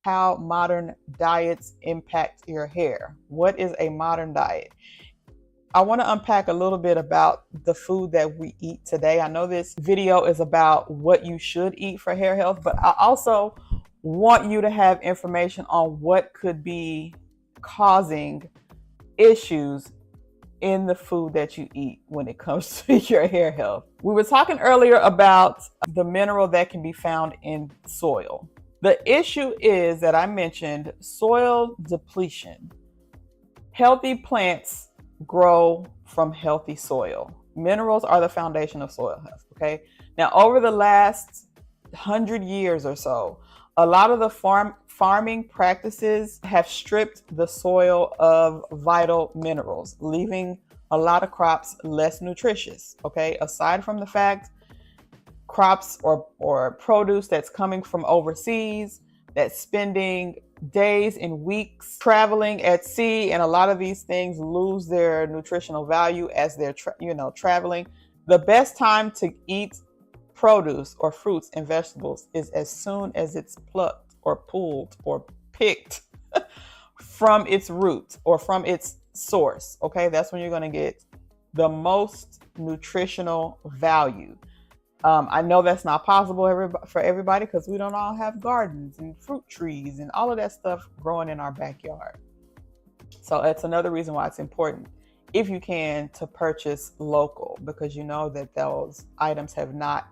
how modern diets impact your hair. What is a modern diet? I want to unpack a little bit about the food that we eat today. I know this video is about what you should eat for hair health, but I also want you to have information on what could be causing issues in the food that you eat when it comes to your hair health. We were talking earlier about the mineral that can be found in soil. The issue is that I mentioned soil depletion. Healthy plants grow from healthy soil. Minerals are the foundation of soil health, okay? Now, over the last 100 years or so, a lot of the farming practices have stripped the soil of vital minerals, leaving a lot of crops less nutritious, okay? Aside from the fact crops or produce that's coming from overseas, that's spending days and weeks traveling at sea, and a lot of these things lose their nutritional value as they're traveling. The best time to eat produce or fruits and vegetables is as soon as it's plucked or pulled or picked from its root or from its source. Okay, that's when you're going to get the most nutritional value. I know that's not possible for everybody because we don't all have gardens and fruit trees and all of that stuff growing in our backyard. So that's another reason why it's important, if you can, to purchase local, because you know that those items have not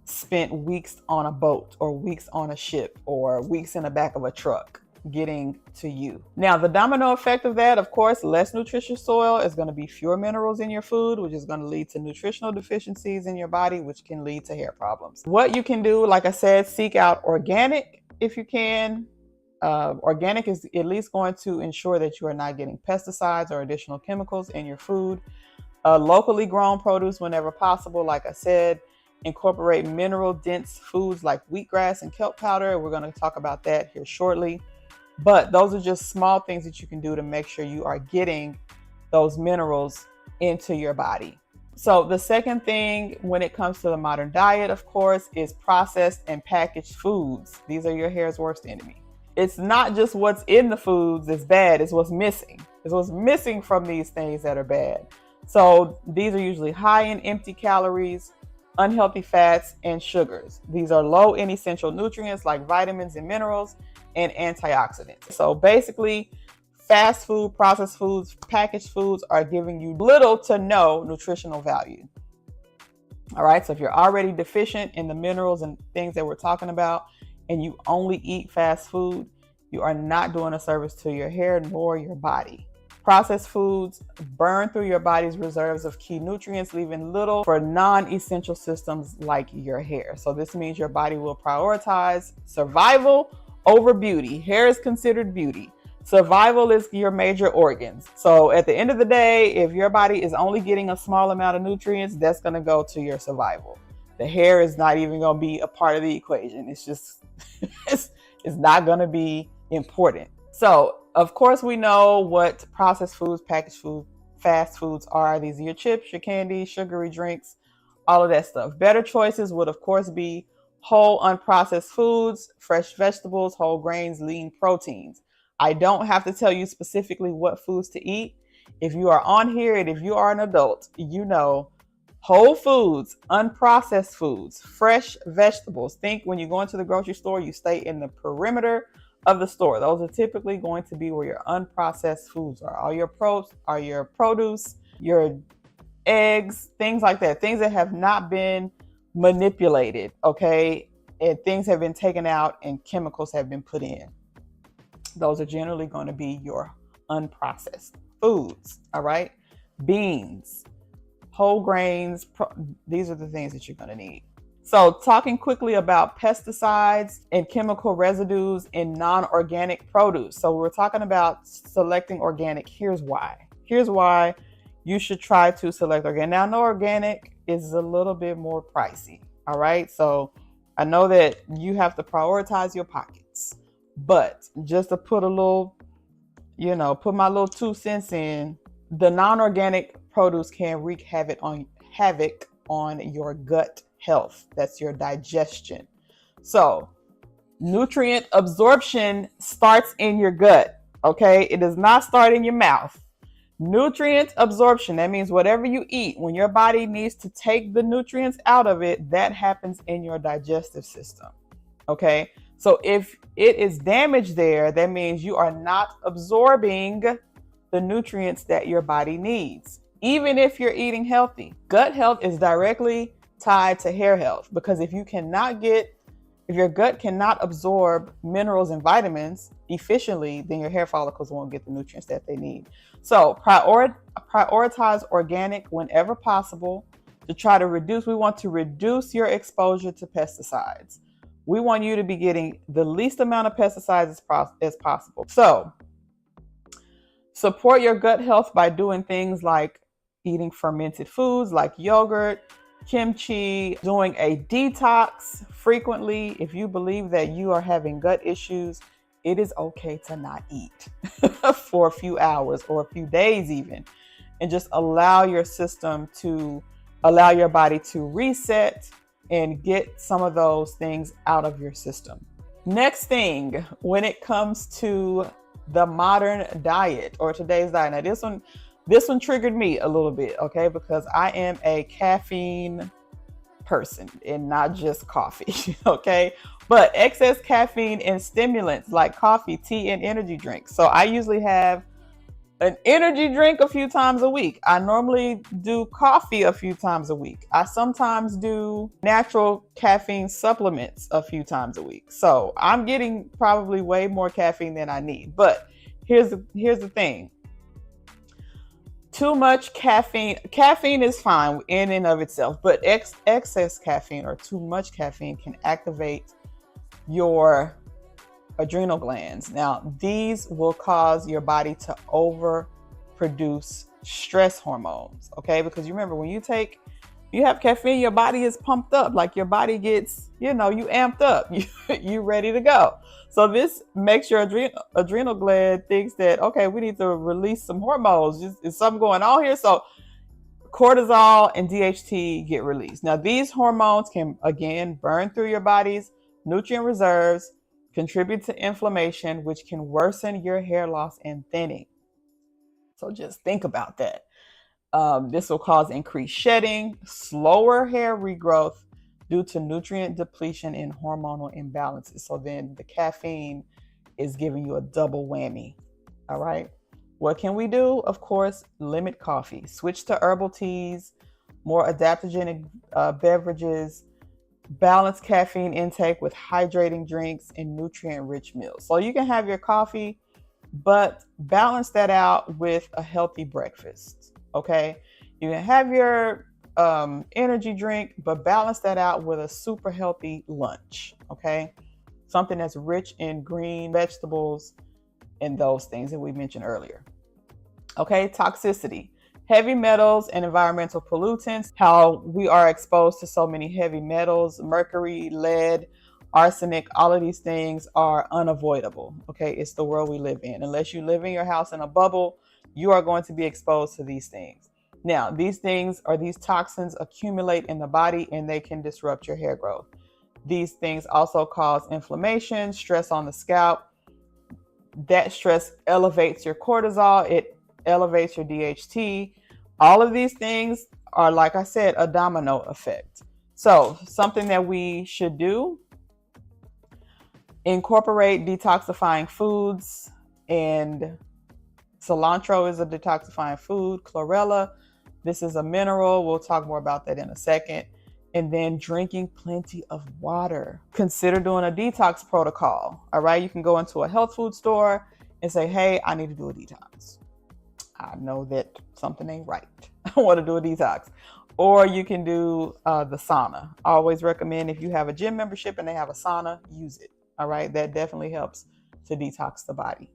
spent weeks on a boat or weeks on a ship or weeks in the back of a truck getting to you. Now, the domino effect of that, of course, less nutritious soil is going to be fewer minerals in your food, which is going to lead to nutritional deficiencies in your body, which can lead to hair problems. What you can do, like I said, seek out organic if you can. Organic is at least going to ensure that you are not getting pesticides or additional chemicals in your food. Locally grown produce whenever possible, like I said. Incorporate mineral dense foods like wheatgrass and kelp powder. We're going to talk about that here shortly. But those are just small things that you can do to make sure you are getting those minerals into your body. So the second thing when it comes to the modern diet, of course, is processed and packaged foods. These are your hair's worst enemy. It's not just what's in the foods that's bad, it's what's missing. It's what's missing from these things that are bad. So these are usually high in empty calories, unhealthy fats, and sugars. These are low in essential nutrients like vitamins and minerals and antioxidants. So basically, fast food, processed foods, packaged foods are giving you little to no nutritional value. All right, so if you're already deficient in the minerals and things that we're talking about, and you only eat fast food, you are not doing a service to your hair nor your body. Processed foods burn through your body's reserves of key nutrients, leaving little for non-essential systems like your hair. So this means your body will prioritize survival over beauty. Hair is considered beauty. Survival is your major organs. So at the end of the day, if your body is only getting a small amount of nutrients, that's going to go to your survival. The hair is not even going to be a part of the equation. It's just, it's not going to be important. So of course, we know what processed foods, packaged food, fast foods are. These are your chips, your candy, sugary drinks, all of that stuff. Better choices would, of course, be whole unprocessed foods, fresh vegetables, whole grains, lean proteins. I don't have to tell you specifically what foods to eat. If you are on here and if you are an adult, you know whole foods, unprocessed foods, fresh vegetables. Think when you go into the grocery store, you stay in the perimeter of the store. Those are typically going to be where your unprocessed foods are. All your produce, your eggs, things like that. Things that have not been manipulated, okay? And things have been taken out and chemicals have been put in. Those are generally going to be your unprocessed foods, all right? Beans, whole grains, these are the things that you're going to need. So talking quickly about pesticides and chemical residues in non-organic produce. So we're talking about selecting organic. Here's why. Here's why you should try to select organic. Now, no, organic is a little bit more pricey. All right. So I know that you have to prioritize your pockets, but just to put a little, put my little 2 cents in, the non-organic produce can wreak havoc on your gut health. That's your digestion. So Nutrient absorption starts in your gut, okay? It does not start in your mouth. Nutrient absorption, that means whatever you eat, when your body needs to take the nutrients out of it, that happens in your digestive system, okay? So if it is damaged there, that means you are not absorbing the nutrients that your body needs, even if you're eating healthy. Gut health is directly tied to hair health, because if your gut cannot absorb minerals and vitamins efficiently, then your hair follicles won't get the nutrients that they need. So prioritize organic whenever possible to try to reduce. We want to reduce your exposure to pesticides. We want you to be getting the least amount of pesticides as possible. So support your gut health by doing things like eating fermented foods like yogurt, kimchi, doing a detox frequently. If you believe that you are having gut issues, it is okay to not eat for a few hours or a few days even, and just allow your body to reset and get some of those things out of your system. Next thing, when it comes to the modern diet or today's diet. Now this one triggered me a little bit, okay? Because I am a caffeine person and not just coffee, okay? But excess caffeine in stimulants like coffee, tea, and energy drinks. So I usually have an energy drink a few times a week. I normally do coffee a few times a week. I sometimes do natural caffeine supplements a few times a week. So I'm getting probably way more caffeine than I need. But here's the thing. Too much caffeine is fine in and of itself, but excess caffeine or too much caffeine can activate your adrenal glands. Now, these will cause your body to overproduce stress hormones, okay? Because you remember, when you have caffeine, your body is pumped up, like your body gets, you amped up, you ready to go. So this makes your adrenal gland thinks that, okay, we need to release some hormones. Is something going on here? So cortisol and DHT get released. Now, these hormones can, again, burn through your body's nutrient reserves, contribute to inflammation, which can worsen your hair loss and thinning. So just think about that. This will cause increased shedding, slower hair regrowth due to nutrient depletion and hormonal imbalances. So then the caffeine is giving you a double whammy. All right. What can we do? Of course, limit coffee. Switch to herbal teas, more adaptogenic beverages. Balance caffeine intake with hydrating drinks and nutrient-rich meals. So you can have your coffee, but balance that out with a healthy breakfast, okay? You can have your energy drink, but balance that out with a super healthy lunch, okay? Something that's rich in green vegetables and those things that we mentioned earlier. Okay, toxicity. Heavy metals and environmental pollutants, how we are exposed to so many heavy metals, mercury, lead, arsenic, all of these things are unavoidable. Okay, it's the world we live in. Unless you live in your house in a bubble, you are going to be exposed to these things. Now, these toxins accumulate in the body and they can disrupt your hair growth. These things also cause inflammation, stress on the scalp. That stress elevates your cortisol, it elevates your DHT. All of these things are, like I said, a domino effect. So something that we should do, incorporate detoxifying foods, and cilantro is a detoxifying food. Chlorella, this is a mineral. We'll talk more about that in a second. And then drinking plenty of water. Consider doing a detox protocol. All right. You can go into a health food store and say, hey, I need to do a detox. I know that something ain't right. I want to do a detox. Or you can do the sauna. I always recommend, if you have a gym membership and they have a sauna, use it. All right. That definitely helps to detox the body.